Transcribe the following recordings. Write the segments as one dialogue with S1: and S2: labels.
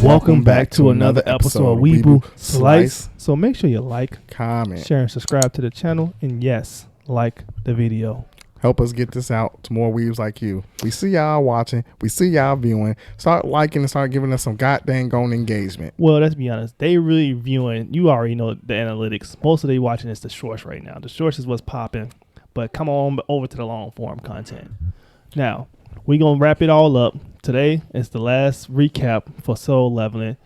S1: Welcome back to another episode of Weeble Slice. So make sure you like,
S2: comment,
S1: share, and subscribe to the channel. And yes, like the video.
S2: Help us get this out to more weebs like you. We see y'all watching. We see y'all viewing. Start liking and start giving us some goddamn engagement.
S1: Well, let's be honest. They really viewing. You already know the analytics. Most of they watching is the shorts right now. The shorts is what's popping. But come on over to the long form content. Now, we're going to wrap it all up. Today is the last recap for Solo Leveling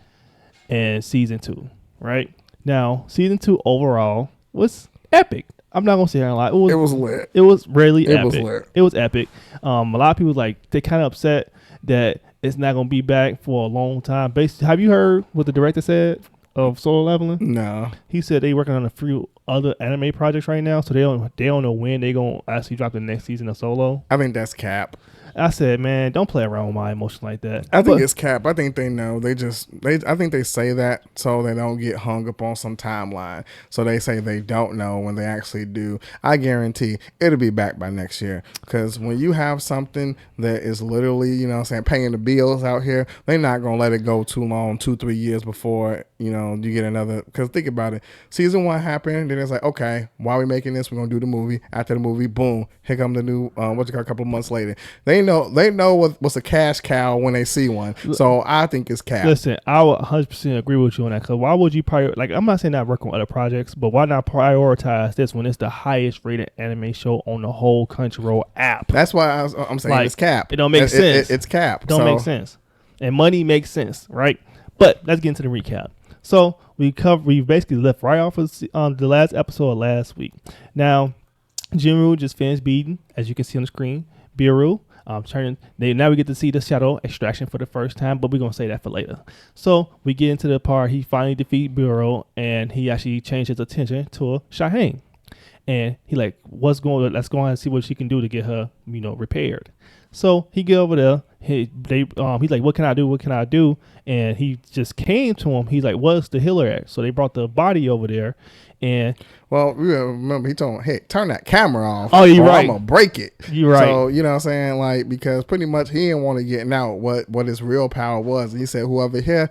S1: and Season 2, right? Now, Season 2 overall was epic. I'm not going to sit here and lie.
S2: It was lit.
S1: It was really epic.
S2: It was lit.
S1: It was epic. A lot of people, they kind of upset that it's not going to be back for a long time. Basically, have you heard what the director said of Solo Leveling?
S2: No.
S1: He said they working on a few other anime projects right now, so they don't know when they going to actually drop the next season of Solo.
S2: I think that's cap.
S1: I said, man, don't play around with my emotion like that.
S2: I think it's cap. I think they know. I think they say that so they don't get hung up on some timeline. So they say they don't know when they actually do. I guarantee it'll be back by next year. Because when you have something that is literally, paying the bills out here, they're not going to let it go too long, 2-3 years before, you get another. Because think about it. Season 1 happened. Then it's like, okay, why are we making this? We're going to do the movie. After the movie, boom, here come the new, a couple of months later. They know what's a cash cow when they see one. So I think it's cap.
S1: Listen, I would 100% agree with you on that. Because why would you I'm not saying not work on other projects, but why not prioritize this when it's the highest rated anime show on the whole Crunchyroll app?
S2: That's why I'm saying it's cap.
S1: It don't make sense.
S2: It's cap.
S1: It don't make sense. And money makes sense, right? But let's get into the recap. So we basically left right off of the last episode of last week. Now, Jinru just finished beating, as you can see on the screen, Biru. Now we get to see the shadow extraction for the first time, but we're going to say that for later. So we get into the part he finally defeat Bureau, and he actually changed his attention to Shahane. And he let's go and see what she can do to get her, repaired. So he get over there. He's like, what can I do? What can I do? And he just came to him. He's like, what's the healer at? So they brought the body over there. And
S2: well, remember he told him, hey, turn that camera off.
S1: Oh, you're right.
S2: I'm gonna break it.
S1: You're right.
S2: So you know what I'm saying, because pretty much he didn't want to get out what his real power was. And he said, whoever here,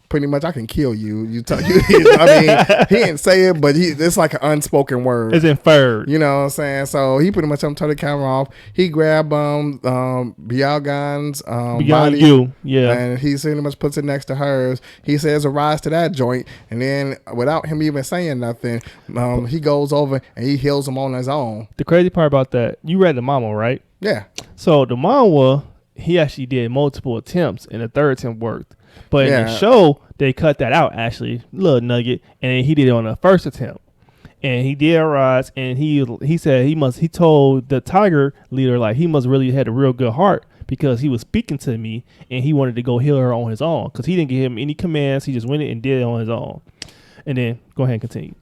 S2: pretty much I can kill you. I mean, he didn't say it, but it's like an unspoken word.
S1: It's inferred.
S2: You know what I'm saying? So he pretty much turned the camera off. He grabbed Byagan's body. And he pretty much puts it next to hers. He says arise to that joint, and then without him even saying nothing, he goes over and he heals him on his own.
S1: The crazy part about that, you read the manga, right?
S2: Yeah.
S1: So the manga, he actually did multiple attempts, and the third attempt worked. But in the show, they cut that out, actually, little nugget, and he did it on the first attempt. And he did arise, and he said he told the tiger leader, he must really had a real good heart because he was speaking to me, and he wanted to go heal her on his own because he didn't give him any commands. He just went in and did it on his own. And then, go ahead and continue.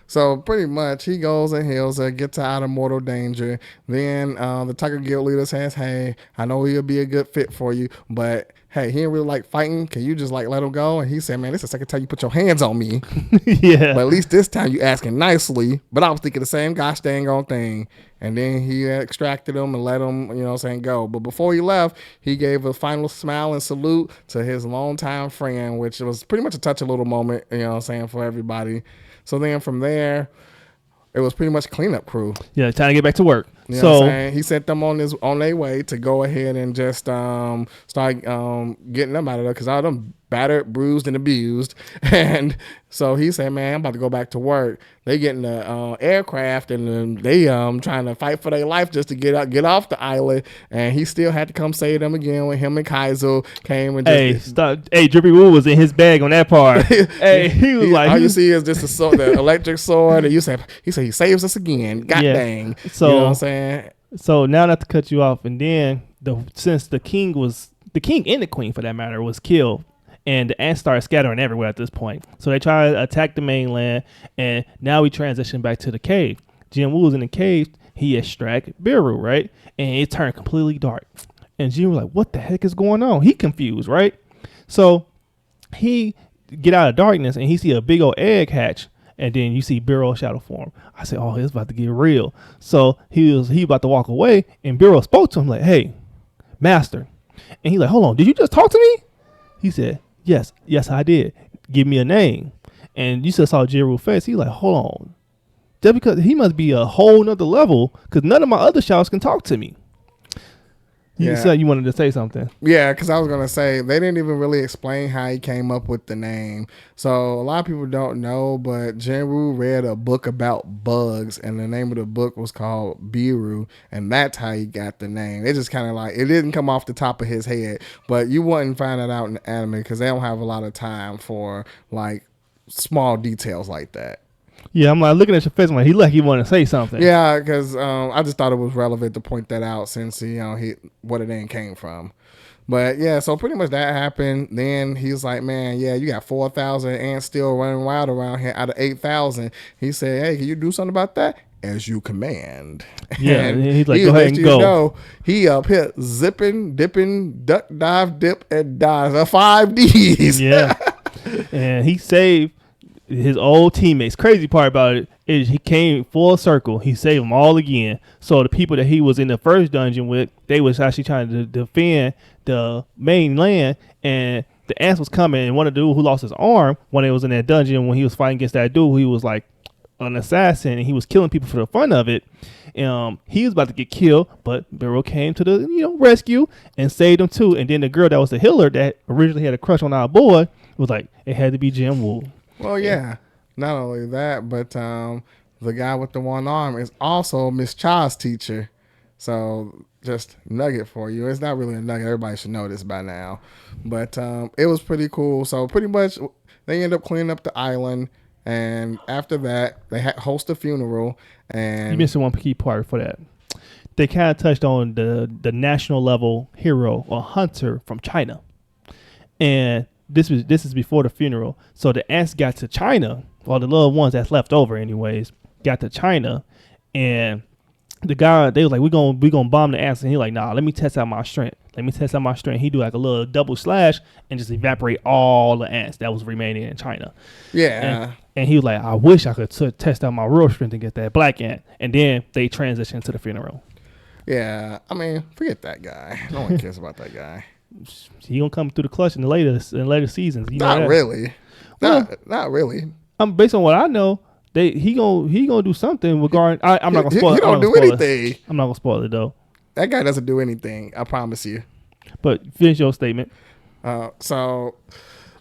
S2: So pretty much he goes and heals her, gets her out of mortal danger. Then the Tiger Guild leader says, hey, I know he'll be a good fit for you, but hey, he ain't really like fighting. Can you just let him go? And he said, man, this is the second time you put your hands on me.
S1: Yeah.
S2: But at least this time you asking nicely. But I was thinking the same gosh dang on thing. And then he extracted him and let him, go. But before he left, he gave a final smile and salute to his longtime friend, which was pretty much a touching little moment, for everybody. So then from there, it was pretty much cleanup crew.
S1: Yeah, time to get back to work.
S2: You know what I'm saying? He sent them on their way to go ahead and just start getting them out of there because all of them battered, bruised, and abused. And so he said, man, I'm about to go back to work. They get in the aircraft and they trying to fight for their life just to get off the island. And he still had to come save them again when him and Kaizo came and
S1: stop. Hey, Drippy Woo was in his bag on that part. Hey, he was like,
S2: all you see is just the electric sword. And he said he saves us again. God dang.
S1: So,
S2: you know what I'm saying?
S1: So now not to cut you off, and then since the king and the queen for that matter was killed, and the ants started scattering everywhere at this point. So they try to attack the mainland, and now we transition back to the cave. Jin Woo's in the cave. He extract Biru, right? And it turned completely dark. And Jin was like, what the heck is going on? He confused, right? So he get out of darkness, and he see a big old egg hatch. And then you see Biro shadow form. I said, oh, it's about to get real. So he about to walk away, and Biro spoke to him like, hey, master. And he like, hold on, did you just talk to me? He said, Yes, I did. Give me a name. And you just saw Jiru's face. He like, hold on. Just because he must be a whole nother level, because none of my other shouts can talk to me. You said you wanted to say something.
S2: Yeah, because I was going to say, they didn't even really explain how he came up with the name. So a lot of people don't know, but Jinru read a book about bugs, and the name of the book was called Biru, and that's how he got the name. It just kind of like, it didn't come off the top of his head, but you wouldn't find that out in the anime because they don't have a lot of time for like small details like that.
S1: Yeah, I'm like looking at your face. I'm like, he wanted to say something.
S2: Yeah, because I just thought it was relevant to point that out since what it name came from. But yeah, so pretty much that happened. Then he's like, man, yeah, you got 4,000 ants still running wild around here out of 8,000. He said, hey, can you do something about that? As you command.
S1: Yeah, and he's like, go ahead and go.
S2: Know, he up here zipping, dipping, duck, dive, dip, and dive. 5 Ds.
S1: Yeah, and he saved his old teammates. Crazy part about it is he came full circle. He saved them all again. So the people that he was in the first dungeon with, they was actually trying to defend the main land, and the ants was coming. And one of the dude who lost his arm when he was in that dungeon, when he was fighting against that dude, he was like an assassin and he was killing people for the fun of it. He was about to get killed, but Biro came to the rescue and saved him too. And then the girl that was the healer that originally had a crush on our boy was like, it had to be Jinwoo.
S2: Well, yeah. Not only that, but the guy with the one arm is also Miss Cha's teacher. So just nugget for you. It's not really a nugget. Everybody should know this by now. But it was pretty cool. So pretty much they end up cleaning up the island. And after that, they host a funeral. And
S1: you missed one key part for that. They kind of touched on the national level hero or hunter from China. And this is before the funeral. So the ants got to China, or the little ones that's left over anyways, got to China, and the guy, they was like, we gonna bomb the ants, and he like, nah, let me test out my strength. He do like a little double slash and just evaporate all the ants that was remaining in China.
S2: Yeah.
S1: And he was like, I wish I could test out my real strength and get that black ant. And then they transitioned to the funeral.
S2: Yeah, I mean, forget that guy. No one cares about that guy.
S1: He gonna come through the clutch in later seasons.
S2: Not really.
S1: Well,
S2: not really.
S1: Based on what I know, he gonna do something regarding. I'm not gonna spoil it.
S2: He don't do anything.
S1: I'm not gonna spoil it though.
S2: That guy doesn't do anything. I promise you.
S1: But finish your statement.
S2: So,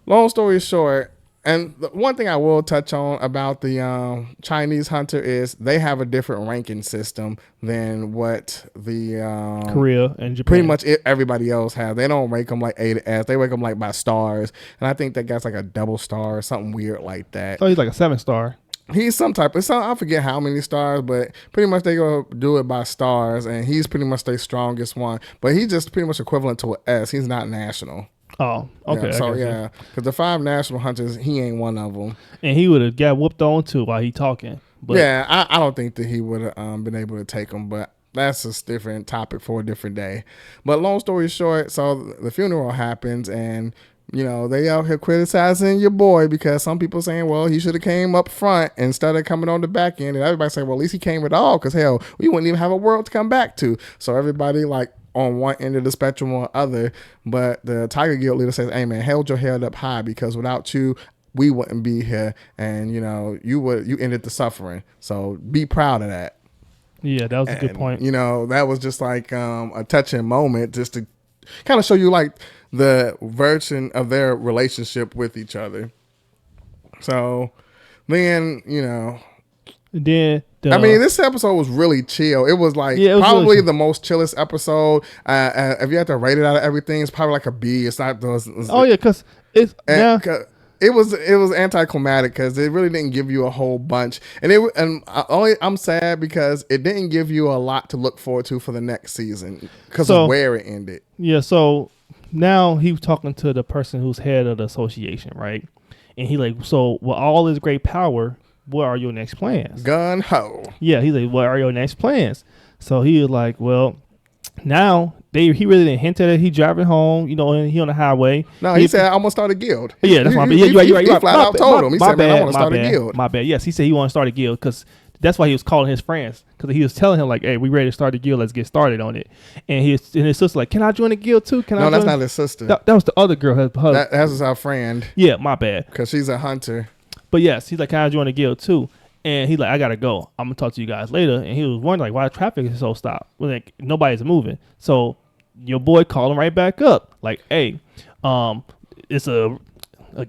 S2: long story short, and the one thing I will touch on about the Chinese hunter is they have a different ranking system than what the
S1: Korea and Japan.
S2: Pretty much everybody else has. They don't rank them like A to S. They rank them like by stars. And I think that guy's like a double star or something weird like that.
S1: Oh, he's like a 7-star.
S2: He's some type of, I forget how many stars, but pretty much they go do it by stars, and he's pretty much their strongest one. But he's just pretty much equivalent to an S. He's not national.
S1: Oh, okay.
S2: Yeah, so yeah, because the 5 national hunters, he ain't one of them.
S1: And he would have got whooped on too while he talking. But
S2: yeah, I don't think that he would have been able to take them, but that's a different topic for a different day. But long story short, so the funeral happens, and they out here criticizing your boy because some people saying, well, he should have came up front instead of coming on the back end, and everybody saying, well, at least he came at all, because hell, we wouldn't even have a world to come back to. So everybody like on one end of the spectrum or other, but the Tiger Guild leader says, hey man, hold your head up high, because without you, we wouldn't be here, and you ended the suffering. So be proud of that.
S1: Yeah, that was a good point.
S2: That was just like a touching moment, just to kind of show you like the version of their relationship with each other. So then, this episode was really chill. It was like probably really the most chillest episode. If you had to rate it out of everything, it's probably like a B. It's not those.
S1: Because it's
S2: it was anticlimactic because it really didn't give you a whole bunch, I'm sad because it didn't give you a lot to look forward to for the next season because of where it ended.
S1: Yeah, so now he was talking to the person who's head of the association, right? And he like, so with all this great power, what are your next plans?
S2: Gun ho.
S1: Yeah, he's like, what are your next plans? So he was like, well, now he really didn't hint at it. He driving home, and he on the highway.
S2: No, he said, I'm gonna start a guild.
S1: Yeah, that's my bad. Yeah, you're right.
S2: He flat out told him. He said, man, I want to start a guild.
S1: My bad. Yes, he said he want to start a guild because That's why he was calling his friends, because he was telling him like, "Hey, we ready to start the guild. Let's get started on it." And his sister like, "Can I join the guild too? Can I?"
S2: No,
S1: join?
S2: that's not his sister.
S1: That was the other girl.
S2: That's our friend.
S1: Yeah, my bad.
S2: Because she's a hunter.
S1: But yes, he's like, "Can I join the guild too?" And he's like, "I gotta go. I'm gonna talk to you guys later." And he was wondering like, why the traffic is so stopped. Like nobody's moving. So your boy called him right back up. Like, "Hey, it's a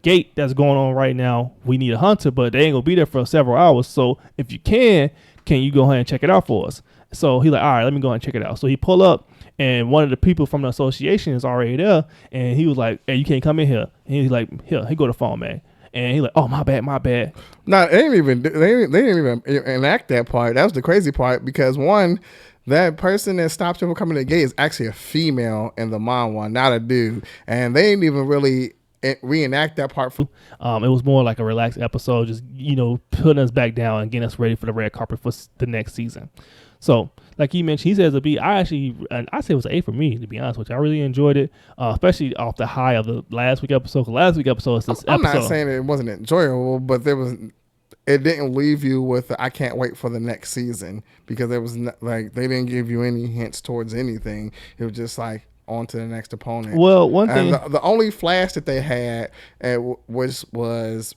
S1: gate that's going on right now. We need a hunter, but they ain't gonna be there for several hours. So if you can you go ahead and check it out for us?" So he's like, "All right, let me go ahead and check it out." So he pull up, and one of the people from the association is already there, and he was like, "Hey, you can't come in here." And he's like, "Here, he go to the phone, man." And he's like, "Oh, my bad."
S2: No, they didn't even enact that part. That was the crazy part, because one, that person that stopped him from coming to the gate is actually a female in the manhwa, not a dude, and they didn't even really reenact that part.
S1: It was more like a relaxed episode, just putting us back down and getting us ready for the red carpet for the next season. So, like he mentioned, he says a B. I say it was an A for me, to be honest with you. I really enjoyed it, especially off the high of the last week episode. 'Cause last week episode is this
S2: I'm
S1: episode.
S2: not saying it wasn't enjoyable, but it didn't leave you with I can't wait for the next season, because there was like they didn't give you any hints towards anything. It was just like on to the next opponent.
S1: Well, one thing,
S2: the only flash that they had was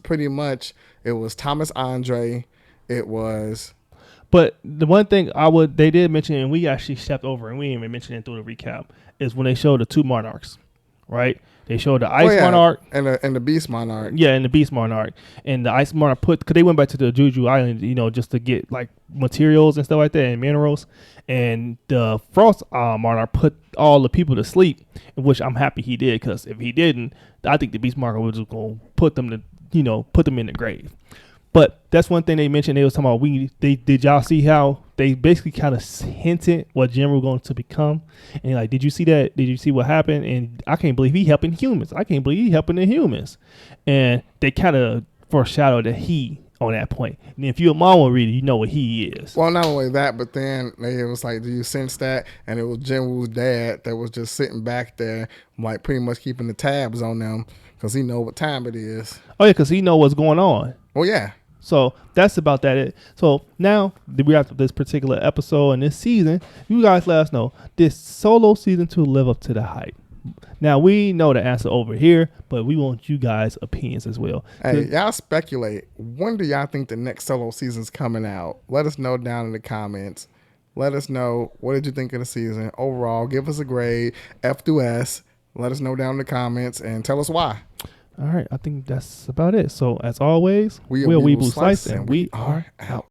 S2: pretty much, it was Thomas Andre. It was.
S1: But the one thing they did mention, and we actually stepped over, and we didn't even mention it through the recap, is when they showed the two monarchs, right? They showed the Ice Monarch
S2: and the Beast Monarch.
S1: Yeah, and the Beast Monarch. And the Ice Monarch because they went back to the Juju Island, just to get like materials and stuff like that and minerals. And the Frost Monarch put all the people to sleep, which I'm happy he did, because if he didn't, I think the Beast Monarch was just going to put them in the grave. But that's one thing they mentioned. They was talking about did y'all see how they basically kind of hinted what Jin was going to become? And like, did you see that? Did you see what happened? And I can't believe he helping humans. I can't believe he helping the humans. And they kind of foreshadowed that he on that point. And if you're a manga reader, you know what he is.
S2: Well, not only that, but then it was like, do you sense that? And it was Jinwoo's dad that was just sitting back there, like pretty much keeping the tabs on them, because he know what time it is.
S1: Oh yeah, because he know what's going on.
S2: Well, yeah.
S1: So that's about that. So now we have this particular episode and this season. You guys let us know, did Solo season 2 live up to the hype? Now we know the answer over here, but we want you guys' opinions as well.
S2: Hey, y'all speculate. When do y'all think the next Solo season's coming out? Let us know down in the comments. Let us know, what did you think of the season overall? Give us a grade, F through S. Let us know down in the comments and tell us why.
S1: All right, I think that's about it. So as always,
S2: we're
S1: Weeble Slice, and we are out.